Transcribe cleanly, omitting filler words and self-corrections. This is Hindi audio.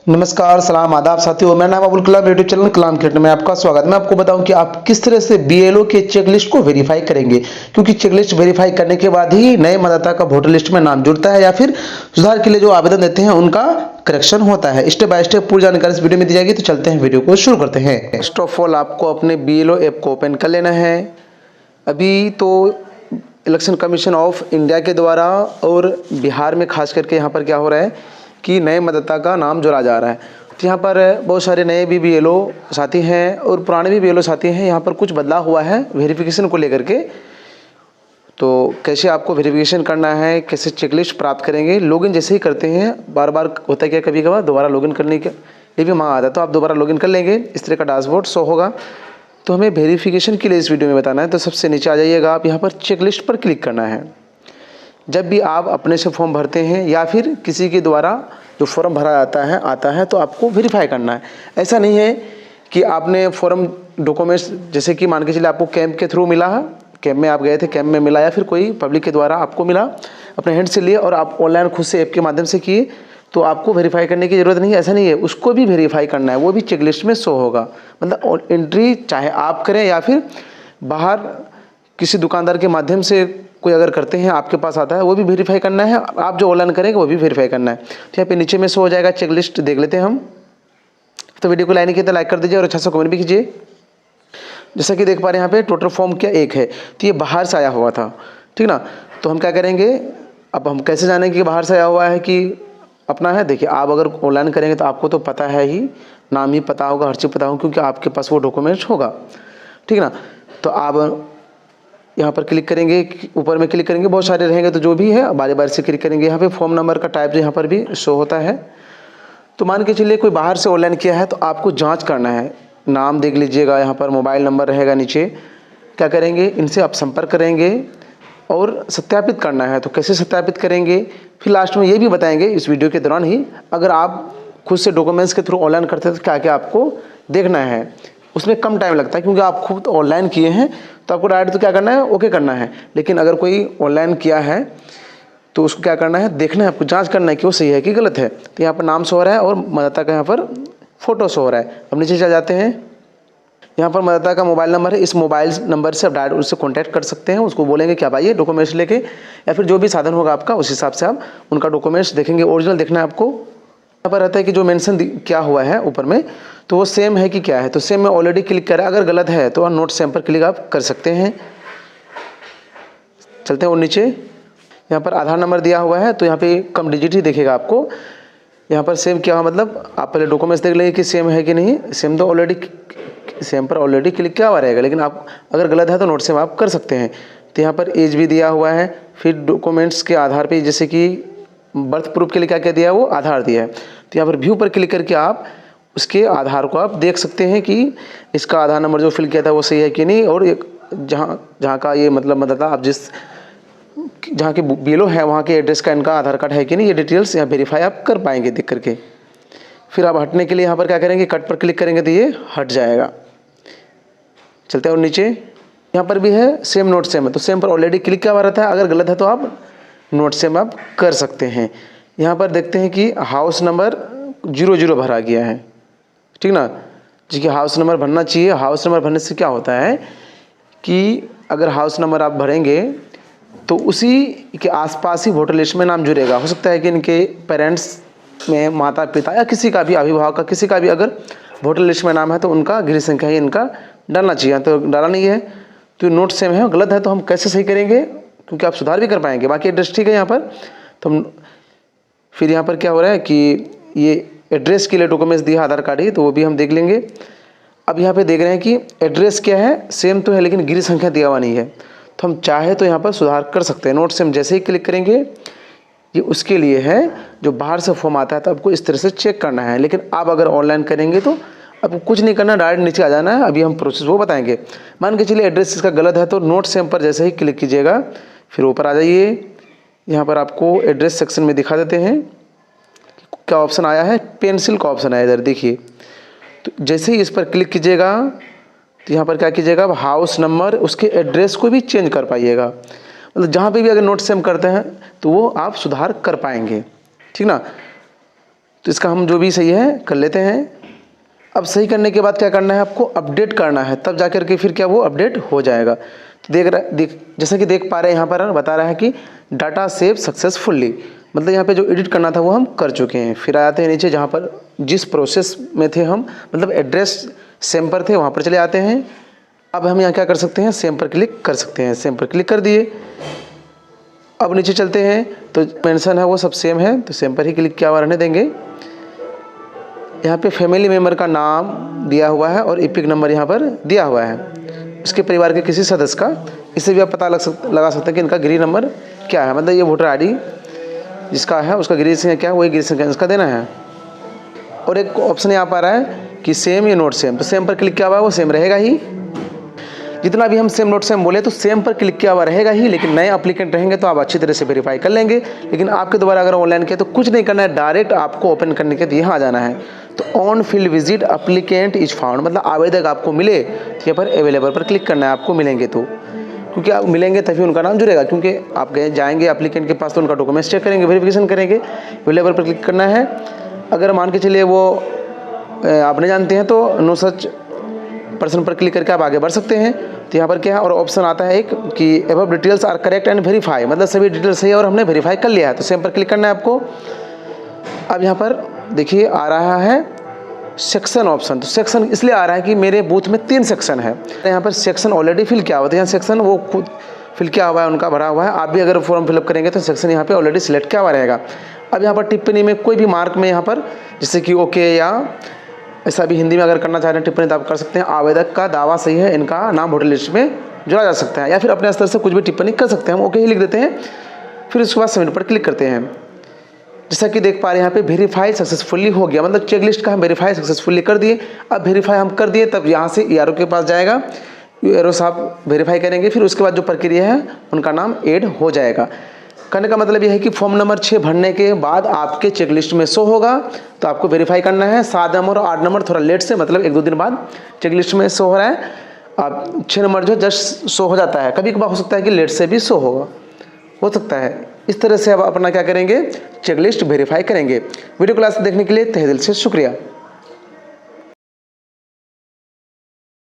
नमस्कार, सलाम, आदाब साथियों। मेरा नाम अबुल कलाम, यूट्यूब चैनल कलाम क्रिएटर में आपका स्वागत है। मैं आपको बताऊं कि आप किस तरह से बीएलओ के चेकलिस्ट को वेरीफाई करेंगे, क्योंकि चेकलिस्ट वेरीफाई करने के बाद ही नए मतदाता का वोटर लिस्ट में नाम जुड़ता है या फिर सुधार के लिए जो आवेदन देते हैं उनका करेक्शन होता है। स्टेप बाय स्टेप पूरी जानकारी इस वीडियो में दी जाएगी, तो चलते हैं वीडियो को शुरू करते हैं। फर्स्ट ऑफ ऑल आपको अपने बीएलओ ऐप को ओपन कर लेना है। अभी तो इलेक्शन कमीशन ऑफ इंडिया के द्वारा और बिहार में खास करके यहाँ पर क्या हो रहा है कि नए मतदाता का नाम जोड़ा जा रहा है। तो यहाँ पर बहुत सारे नए भी बीएलओ साथी हैं और पुराने भी बीएलओ साथी हैं। यहाँ पर कुछ बदलाव हुआ है वेरिफिकेशन को लेकर के। तो कैसे आपको वेरिफिकेशन करना है, कैसे चेकलिस्ट प्राप्त करेंगे, लॉगिन जैसे ही करते हैं बार बार होता है क्या, कभी कभार दोबारा लॉगिन करने के लिए भी मांग आता है, तो आप दोबारा लॉगिन कर लेंगे, इस तरह का डैशबोर्ड शो होगा। तो हमें वेरिफिकेशन के लिए इस वीडियो में बताना है। तो सबसे नीचे आ जाइएगा, आप यहाँ पर चेकलिस्ट पर क्लिक करना है। जब भी आप अपने से फॉर्म भरते हैं या फिर किसी के द्वारा जो फॉर्म भरा आता है तो आपको वेरीफाई करना है। ऐसा नहीं है कि आपने फॉर्म डॉक्यूमेंट्स जैसे कि मान के चलिए आपको कैंप के थ्रू मिला है, कैंप में आप गए थे, कैंप में मिला या फिर कोई पब्लिक के द्वारा आपको मिला, अपने हैंड से लिए और आप ऑनलाइन खुद से ऐप के माध्यम से किए, तो आपको वेरीफाई करने की ज़रूरत नहीं है। ऐसा नहीं है, उसको भी वेरीफाई करना है, वो भी चेकलिस्ट में शो होगा। मतलब एंट्री चाहे आप करें या फिर बाहर किसी दुकानदार के माध्यम से कोई अगर करते हैं, आपके पास आता है, वो भी वेरीफाई करना है। आप जो ऑनलाइन करेंगे वो भी वेरीफाई करना है। तो यहाँ पे नीचे में शो हो जाएगा चेकलिस्ट, देख लेते हैं हम। तो वीडियो को लाइक किया तो लाइक कर दीजिए और अच्छा सा कमेंट भी कीजिए। जैसा कि देख पा रहे हैं यहाँ पे टोटल फॉर्म क्या एक है, तो ये बाहर से आया हुआ था, ठीक ना। तो हम क्या करेंगे, अब हम कैसे जानेंगे कि बाहर से आया हुआ है कि अपना है। देखिए, आप अगर ऑनलाइन करेंगे तो आपको तो पता है ही, नाम ही पता होगा, हर चीज़ पता होगा, क्योंकि आपके पास वो डॉक्यूमेंट्स होगा, ठीक ना। तो आप यहाँ पर क्लिक करेंगे, ऊपर में क्लिक करेंगे, बहुत सारे रहेंगे, तो जो भी है बारी बारी से क्लिक करेंगे। यहाँ पे फॉर्म नंबर का टाइप जो यहाँ पर भी शो होता है। तो मान के चलिए कोई बाहर से ऑनलाइन किया है, तो आपको जांच करना है। नाम देख लीजिएगा, यहाँ पर मोबाइल नंबर रहेगा नीचे। क्या करेंगे, इनसे आप संपर्क करेंगे और सत्यापित करना है। तो कैसे सत्यापित करेंगे, फिर लास्ट में ये भी बताएंगे इस वीडियो के दौरान ही। अगर आप खुद से डॉक्यूमेंट्स के थ्रू ऑनलाइन करते हैं तो क्या क्या आपको देखना है। उसमें कम टाइम लगता है क्योंकि आप खुद ऑनलाइन किए हैं, तो आपको डायरेक्ट तो क्या करना है, ओके करना है। लेकिन अगर कोई ऑनलाइन किया है तो उसको क्या करना है, देखना है, आपको जांच करना है कि वो सही है कि गलत है। तो यहाँ पर नाम शो हो रहा है और मतदाता का यहाँ पर फोटो शो हो रहा है। अब नीचे चल जाते हैं, यहाँ पर मतदाता का मोबाइल नंबर है। इस मोबाइल नंबर से आप डायरेक्ट उससे कॉन्टैक्ट कर सकते हैं। उसको बोलेंगे कि आप आइए डॉक्यूमेंट्स लेके, या फिर जो भी साधन होगा आपका उस हिसाब से आप उनका डॉक्यूमेंट्स देखेंगे। ओरिजिनल देखना है आपको। यहाँ पर रहता है कि जो मेंशन क्या हुआ है ऊपर में, तो वो सेम है कि क्या है। तो सेम में ऑलरेडी क्लिक करें, अगर गलत है तो नोट सेम पर क्लिक आप कर सकते हैं। चलते हैं और नीचे, यहाँ पर आधार नंबर दिया हुआ है, तो यहाँ पे कम डिजिट ही दिखेगा आपको। यहाँ पर सेम क्या हुआ, मतलब आप पहले डॉक्यूमेंट्स देख लेंगे कि सेम है कि नहीं। सेम तो ऑलरेडी, सेम पर ऑलरेडी क्लिक किया हुआ रहेगा, लेकिन आप अगर गलत है तो नोट सेम आप कर सकते हैं। तो यहाँ पर एज भी दिया हुआ है। फिर डॉक्यूमेंट्स के आधार पर, जैसे कि बर्थ प्रूफ के लिए क्या क्या दिया है, वो आधार दिया है। तो यहाँ पर व्यू पर क्लिक करके आप उसके आधार को आप देख सकते हैं कि इसका आधार नंबर जो फिल किया था वो सही है कि नहीं। और एक जहाँ का ये मतलब मतदाता आप जहाँ के बीएलओ है वहाँ के एड्रेस का इनका आधार कार्ड है कि नहीं, ये डिटेल्स यहाँ वेरीफाई आप कर पाएंगे देख करके। फिर आप हटने के लिए यहाँ पर क्या करेंगे, कट पर क्लिक करेंगे तो ये हट जाएगा। चलते हैं और नीचे, यहाँ पर भी है सेम नोट सेम है, तो सेम पर ऑलरेडी क्लिक किया हुआ रहता है। अगर गलत है तो आप नोट सेम आप कर सकते हैं। यहाँ पर देखते हैं कि हाउस नंबर 00 भरा गया है, ठीक ना जी, कि हाउस नंबर भरना चाहिए। हाउस नंबर भरने से क्या होता है कि अगर हाउस नंबर आप भरेंगे तो उसी के आसपास ही वोटर लिस्ट में नाम जुड़ेगा। हो सकता है कि इनके पेरेंट्स में, माता पिता या किसी का भी अभिभावक का, किसी का भी अगर वोटर लिस्ट में नाम है तो उनका गृह संख्या ही इनका डालना चाहिए। तो डाला नहीं है तो नोट सेम है, गलत है तो हम कैसे सही करेंगे, क्योंकि आप सुधार भी कर पाएंगे। बाकी एड्रेस ठीक है यहाँ पर। तो हम फिर यहाँ पर क्या हो रहा है कि ये एड्रेस के लिए डॉक्यूमेंट्स दिया आधार कार्ड ही, तो वो भी हम देख लेंगे। अब यहाँ पे देख रहे हैं कि एड्रेस क्या है, सेम तो है लेकिन गृह संख्या दिया हुआ नहीं है। तो हम चाहे तो यहाँ पर सुधार कर सकते हैं। नोट सेम जैसे ही क्लिक करेंगे, ये उसके लिए है जो बाहर से फॉर्म आता है, तो आपको इस तरह से चेक करना है। लेकिन आप अगर ऑनलाइन करेंगे तो आपको कुछ नहीं करना, डायरेक्ट नीचे आ जाना है। अभी हम प्रोसेस वो बताएंगे। मान के चलिए एड्रेस इसका गलत है, तो नोट सेम पर जैसे ही क्लिक कीजिएगा, फिर ऊपर आ जाइए। यहाँ पर आपको एड्रेस सेक्शन में दिखा देते हैं क्या ऑप्शन आया है, पेंसिल का ऑप्शन है इधर देखिए। तो जैसे ही इस पर क्लिक कीजिएगा तो यहाँ पर क्या कीजिएगा, हाउस नंबर उसके एड्रेस को भी चेंज कर पाइएगा। मतलब जहाँ पे भी अगर नोट सेम करते हैं तो वो आप सुधार कर पाएंगे, ठीक ना। तो इसका हम जो भी सही है कर लेते हैं। अब सही करने के बाद क्या करना है, आपको अपडेट करना है, तब जाकर के फिर क्या वो अपडेट हो जाएगा। तो जैसा कि देख पा रहे हैं यहाँ पर बता रहा है कि डाटा सेव सक्सेसफुली, मतलब यहाँ पे जो एडिट करना था वो हम कर चुके हैं। फिर आते हैं नीचे जहाँ पर जिस प्रोसेस में थे हम, मतलब एड्रेस सेम पर थे, वहाँ पर चले आते हैं। अब हम यहाँ क्या कर सकते हैं, सेम पर क्लिक कर सकते हैं। सेम पर क्लिक कर दिए। अब नीचे चलते हैं तो मेंशन है वो सब सेम है, तो सेम पर ही क्लिक किया हुआ रहने देंगे। यहाँ पे फैमिली मेम्बर का नाम दिया हुआ है और इपिक नंबर यहाँ पर दिया हुआ है, उसके परिवार के किसी सदस्य का। इससे भी आप पता लगा सकते हैं कि इनका गृह नंबर क्या है, मतलब ये वोटर आईडी जिसका है उसका गृह संख्या क्या है, वही गृह संख्या इसका देना है। और एक ऑप्शन यहाँ पर आ रहा है कि सेम या नोट सेम, तो सेम पर क्लिक किया हुआ है वो सेम रहेगा ही। जितना भी हम सेम नोट सेम बोले तो सेम पर क्लिक किया हुआ रहेगा ही, लेकिन नए एप्लीकेंट रहेंगे तो आप अच्छी तरह से वेरीफाई कर लेंगे। लेकिन आपके द्वारा अगर ऑनलाइन किया तो कुछ नहीं करना है, डायरेक्ट आपको ओपन करने के लिए यहाँ आ जाना है। तो on field visit applicant is found, मतलब आवेदक आपको मिले तो यहाँ पर अवेलेबल पर क्लिक करना है, आपको मिलेंगे तो, क्योंकि आप मिलेंगे तभी उनका नाम जुड़ेगा। क्योंकि आप गए जाएंगे एप्लीकेंट के पास तो उनका डॉक्यूमेंट्स चेक करेंगे, वेरिफिकेशन करेंगे। अवेलेबल पर क्लिक करना है। अगर मान के चलिए वो आप नहीं जानते हैं तो नो सच पर्सन पर क्लिक करके आप आगे बढ़ सकते हैं। तो यहाँ पर क्या है और ऑप्शन आता है एक कि above details are correct and verify, मतलब सभी डिटेल्स सही है और हमने वेरीफाई कर लिया है, तो सेम पर क्लिक करना है आपको। अब यहाँ पर देखिए आ रहा है सेक्शन ऑप्शन, तो सेक्शन इसलिए आ रहा है कि मेरे बूथ में 3 सेक्शन है। यहाँ पर सेक्शन ऑलरेडी फिल किया हुआ था, यहाँ सेक्शन वो खुद फिल किया हुआ है, उनका भरा हुआ है। आप भी अगर फॉर्म फिलअप करेंगे तो सेक्शन यहाँ पे ऑलरेडी सिलेक्ट किया हुआ रहेगा। अब यहाँ पर टिप्पणी में कोई भी मार्क में यहाँ पर जैसे कि ओके या ऐसा भी हिंदी में अगर करना चाह रहे हैं टिप्पणी तो आप कर सकते हैं। आवेदक का दावा सही है, इनका नाम वोटर लिस्ट में जोड़ा जा सकता है, या फिर अपने स्तर से कुछ भी टिप्पणी कर सकते हैं। हम ओके ही लिख देते हैं, फिर उसके बाद सबमिट पर क्लिक करते हैं। जैसा कि देख पा रहे हैं यहाँ पे वेरीफाई सक्सेसफुली हो गया, मतलब चेकलिस्ट का हम वेरीफाई सक्सेसफुली कर दिए। अब वेरीफाई हम कर दिए तब यहाँ से ईआरओ के पास जाएगा, ईआरओ साहब वेरीफाई करेंगे, फिर उसके बाद जो प्रक्रिया है उनका नाम ऐड हो जाएगा। करने का मतलब यह है कि फॉर्म नंबर 6 भरने के बाद आपके चेकलिस्ट में शो होगा, तो आपको वेरीफाई करना है। 7 नंबर और 8 नंबर थोड़ा लेट से, मतलब 1-2 दिन बाद चेकलिस्ट में शो हो रहा है। अब 6 नंबर जो जस्ट शो हो जाता है, कभी कभार हो सकता है कि लेट से भी शो हो सकता है। इस तरह से अब अपना क्या करेंगे, चेकलिस्ट वेरीफाई करेंगे। वीडियो क्लास देखने के लिए तहे दिल से शुक्रिया।